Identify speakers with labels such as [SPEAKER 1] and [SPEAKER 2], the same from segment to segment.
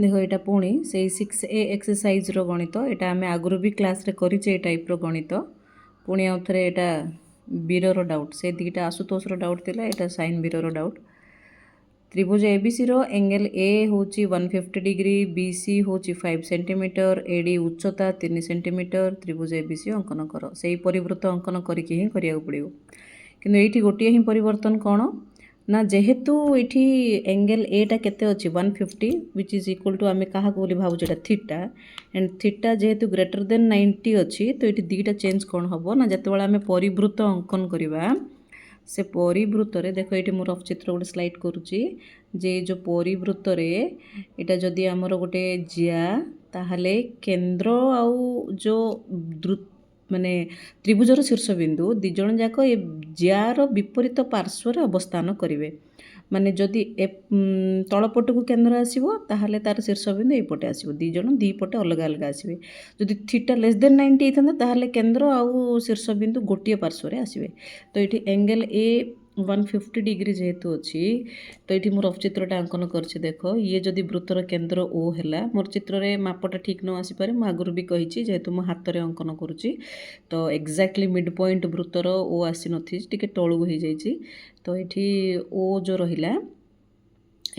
[SPEAKER 1] देख यहाँ पुणी से 6A एक्सरसाइज गणित यहाँ आम आगुरी भी क्लास रे करिचे टाइप गणित पुणी आउ थे यहाँ बीरर डाउट से दुईटा आशुतोषर डाउट थिला यहाँ साइन बीरर डाउट त्रिभुज एबीसी एंगल ए हूँ 150 डिग्री बीसी हूँ 5 सेंटीमीटर एडी उच्चता 3 सेंटीमीटर त्रिभुज एबीसी अंकन कर से परिवृत्त अंकन करके ही करिया पड़ो किंतु ये गोटे ही परिवर्तन कौन ना जेहेतु ये एंगल एटा केते अच्छी 150 विच इज इक्वल टू आम क्या भावुँ थीटा एंड थीटा जेहेतु ग्रेटर देन 90 अच्छी तो ये दुईटा चेंज कौन हम ना जिते आम परिवृत्त अंकन करवा से परिवृत्त रे देखो ये मोर चित्र गोटे स्लाइड करुच्ची जे जो परिवृत्त रे इटा जदि आमर गोटे जिया ताहले केंद्र आउ जो माने त्रिभुजर शीर्षबिंदु दिज जाक ये जियार विपरीत पार्श्व अवस्थान करेंगे माने जदि तलपट को केंद्र आसो ताहले तार शीर्षबिंदु एपटे आसो दिज दी पटे अलग अलग आसवे जदि थीटा लेस देन 90 होता ताहले केंद्र आउ शीर्षबिंदु गोटे पार्श्व आसवे तो ये एंगल ए 150 डिग्री जेहेतु अच्छी तो ये मोर चित्रटा अंकन कर देख ये जदि वृत्तर केंद्र ओ है मोर चित्र रे मापटा ठीक न आसीपे मुझे आगुरी भी कही जेहेतु मो हाथ में अंकन करुच्ची तो एक्जाक्टली मिड पॉइंट वृत्तर ओ आसी नी टी तलू हो जाइए तो ये ओ जो रहा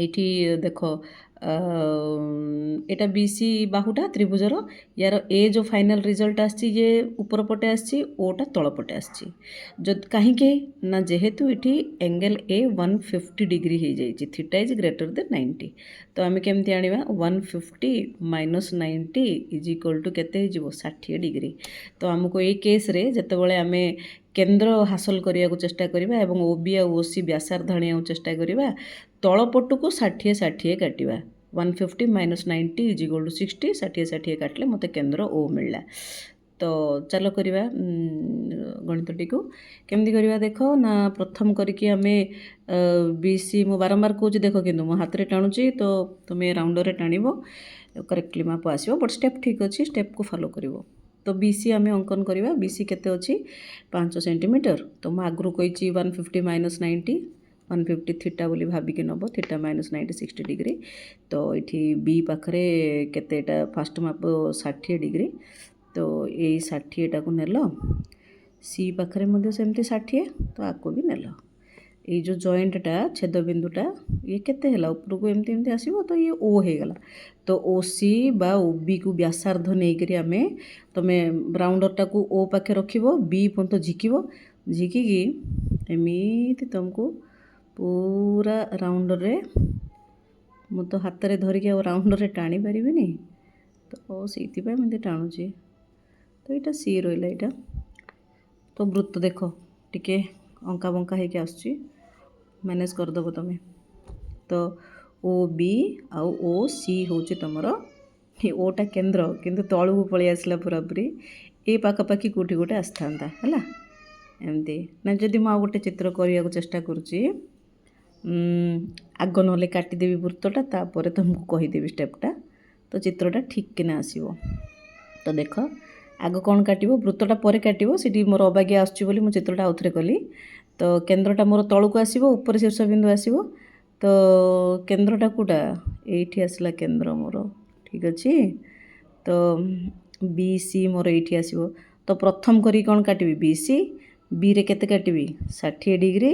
[SPEAKER 1] ये देख एटा बीसी बाहुटा त्रिभुजर यार ए जो फाइनल रिजल्ट आसी ये ऊपर पटे आसी ओटा तल पटे आसी जद कहीं ना जेहेतु ये एंगल ए 150 डिग्री हो जाइए थीटा इज ग्रेटर देन 90 तो आम केमती आनिबा 150 माइनस 90 इज इक्वल टू केते हो 60 डिग्री तो आमको ये केस रे जेतेबेले आम केंद्र हासिल करने को चेष्टा करवा एवं ओबी आ ओसी व्यासार्ध आने चेष्टा करवा तलपट को 60 60 काटिबा 150 माइनस 90 इज इक्वल टू 60 60 60 काटले मत केंद्र ओ मिलला तो चलो करवा गणितटी को केमती करवा देख ना प्रथम करके आम बीसी मु बारंबार कौच देख कि मो हाथ में टाणुची तो तुम्हें राउंडर रे टाणिब करेक्टली माप आसो बट स्टेप ठीक अच्छी स्टेप को फॉलो कर तो बीसी आम अंकन करवा बीसी केते अच्छी 5 सेंटीमीटर तो मैं आगु कही 150 माइनस 90 150 थीटा बोली भाविक नब थीटा माइनस 90 60 डिग्री तो ये बी पाखरे केतेटा फास्ट माप 60 डिग्री तो यही 60 टाक नेल सी पाखरे सेमती 60 तो आपको भी नेल ये जो जॉइंटटा छेदबिंदुटा ये केते हला ऊपर को एमती एमती आसीबो तो ये ओ हो गला तो ओ सी बा ओ बी को व्यासार्ध नहीं करी आमे तमे राउंडरटा को ओ पाखे रखिबो बी पर्यंत झिकिबो झिकिकी एमिति तुमको पूरा राउंडर रे मु तो हाथ रे धरिकी आ राउंडर रे टाणी पारिबिनी तो से मैं टाणुची तो यहाँ सी रहा यहाँ तो वृत्त देख टिके अंका बंका होके आसुची मैनेज करदेव तुम तो ओ बी आउ ओ सी हूँ तुमर ओटा केंद्र किंतु तलू को पलि आसला पूरापूरी ए पाखापाखि कौटी गोटे आसता है एमती ना जदि मुझे गोटे चित्र करने को चेष्टा करुच्ची आग ना काटिदेवी वृत्तटा तापर तुमको कहीदेवी स्टेपटा तो चित्रटा ठीक किना आसो तो देख आग कौन काटो वृत्तटा पर काटो सीटी मोर अबागिया आसुची बोली मु चित्रटा आउथरे कली तो केंद्रटा मोर तलू को आसो ऊपर शीर्षबिंदु आसो तो केंद्रटा कौटा ये आसला केंद्र मोर ठीक अच्छे तो बी सी मोर ये आसो तो प्रथम करी कौन काटबी बी सी बी रे केते काटबी 60 डिग्री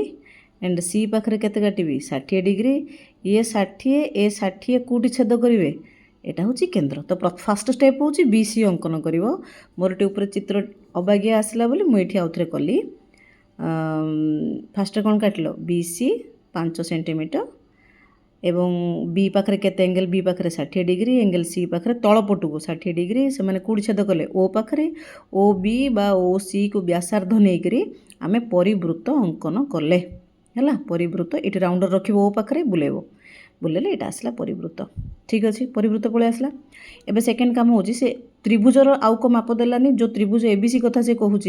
[SPEAKER 1] एंड सी पाखरे केते काटबी 60 डिग्री ये 60 ए 60 कौटी छेद करेंगे यहाँ हूँ केंद्र तो फास्ट स्टेप हूँ बी सी अंकन कर मोर टे ऊपर चित्र अबागिया आसला बोली मुझे आउथरे कली फास्ट कौन काटल बी सी 5 सेंटीमीटर एवं बी पाखरे केते एंगल बी पाखरे 60 डिग्री एंगल सी पाखरे तलपट को 60 डिग्री से मैंने कौटी छेद कले ओ पाखरे ओ बी बा ओ सी को व्यासार्ध नहीं करी आमे परिवृत्त अंकन कले है परिवृत्त ये राउंडर रख ओ पाखरे बुलेब बुलेले ये आसला परिवृत्त ठीक अच्छे परिवृत्त पलि आसला एबे सेकेंड काम हो से त्रिभुजर आउ को माप देलानी जो त्रिभुज एबीसी कथा से कहूँ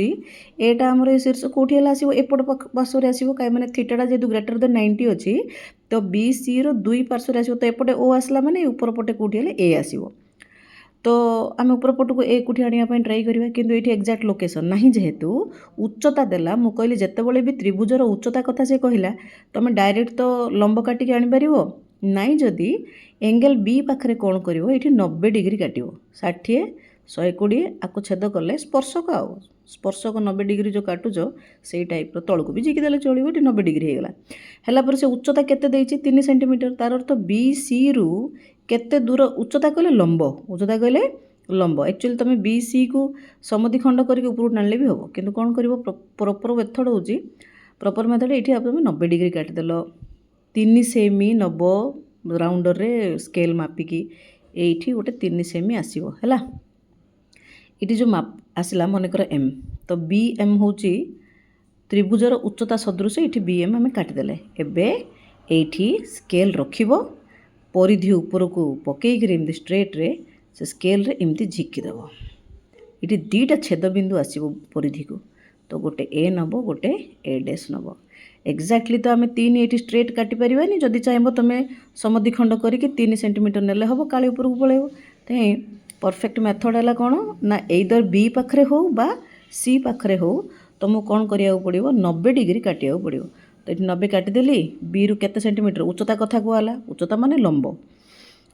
[SPEAKER 1] एटा आमर शीर्ष कौटी है आसो एपट पार्श्व आसो कहीं मैंने थीटाटा जेहतु ग्रेटर देन 90 अच्छी तो बी सी दुई पार्श्व आसो तो एपटे ओ आसला माने ऊपर पटे कौटी है ए आसो तो आम ऊपर पट को ए कौटी आने ट्राई करवा किंतु ये एक्जाक्ट लोकेशन ना जेहेतु उच्चता देला मु कहली जितेबाला भी त्रिभुजर उच्चता कथा से कहला तुम डायरेक्ट तो लंब काटिकी आनीपर ନାଇଁ ଯଦି एंगल बी पाखे कौन कर ये 90 डिग्री काट 60 120 आको छेद कले स्पर्शक आउ स्पर्शक 90 डिग्री जो काटुच से टाइप तौक भी झिकीदे चलो ये 90 डिग्री होगा है से उच्चता केते 3 सेंटीमीटर तार अर्थ बी सी रु केते दूर उच्चता कहले लंब उच्चता कहले लंब एक्चुअली तुम बी सी को समद्विखंड करके ऊपर टाणिले भी हम किंतु कौन कर प्रॉपर मेथड हो प्रॉपर मेथड ये तुम 90 डिग्री काटिदेल 3 सेमी नब राउंडर रे स्केल मापिकी ये गोटे 3 सेमी आसो है ये जो माप आसला मनकर एम तो बी एम हूँ त्रिभुजर उच्चता सदृश ये बी एम आम काटिदेले एबे स्केल रखिब परिधि ऊपर को पकईकर एमती स्ट्रेट रे से स्केल रे एमती झिकीदेव ये दीटा छेदबिंदु आसो परिधि को तो गोटे ए नब गोटे ए डैश नब एक्जाक्टली तो आम 3 ये स्ट्रेट काटी पारानी जदि चाहब तुम समद्विखंड करके 3 सेंटीमीटर नेले हम काली ऊपर को पलैब तो परफेक्ट मेथड है कौन ना एइदर बी पाखे हो बा सी पाखे हो तुमको कौन करा पड़ो 90 डिग्री काटिया पड़ो तो ये 90 काटिदेली बी रु केते सेंटीमीटर उच्चता कथा कहला उच्चता माने लंब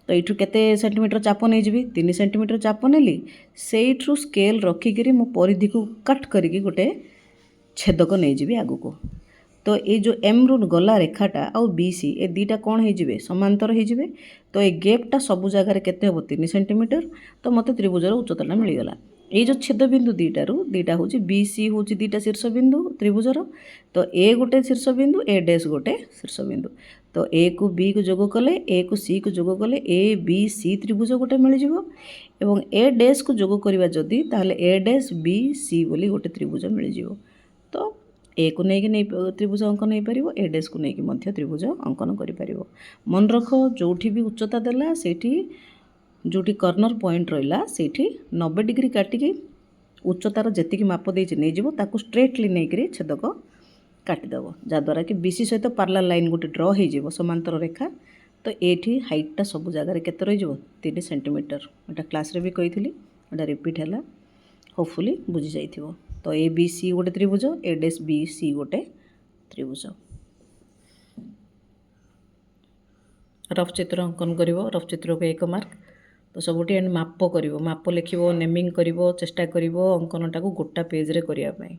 [SPEAKER 1] तो ये केते सेंटीमीटर चाप नहीं 3 सेंटीमीटर चाप नेली से स्केल रखिकी मो परिधि को कट करी गोटे छेदक नहीं आगु को तो ये जो एम रु गला रेखाटा आउ बी सी ए दीटा कौन हो समांतर हो तो ये गैपटा सबू जगार केते हम 3 सेंटीमीटर तो मत त्रिभुजर उच्चता मिलगला ये जो छेदबिंदु दीटा हूँ बी सी हूँ दीटा शीर्ष बिंदु त्रिभुजर तो ए गोटे शीर्ष बिंदु ए डैश गोटे शीर्ष बिंदु तो ए को बी को जोग कले ए को सी को जोग कले ए बी सी त्रिभुज गोटे मिल एवं ए डैश को जोग करवा जदि ताहले ए डैश बी सी बोली गोटे त्रिभुज मिल तो ए को नहीं त्रिभुज अंकन हो पार ए डैश को लेकिन त्रिभुज अंकन कर मन रख जो भी उच्चता देला सेठी जोटी कर्नर पॉइंट रहा से 90 डिग्री काटिकी उच्चतार जी माप नहीं स्ट्रेटली नहीं छेदक काटिदेव जहाद्वारा कि बीसी सहित पार्लर लाइन गोटे ड्र हो समांतर रेखा तो ये हाइटा सब जगार केते रही 3 सेंटीमीटर एटा क्लास रे भी कही रिपीट है होपफुली बुझी जाइथिबो तो ए बी सी गोटे त्रिभुज ए डैश बी सी गोटे त्रिभुज रफ चित्र अंकन कर रफ चित्र को 1 मार्क तो सबुठी माप कर माप लिख नेमिंग कर चेष्टा कर अंकनटा को गोटा पेज रे करने।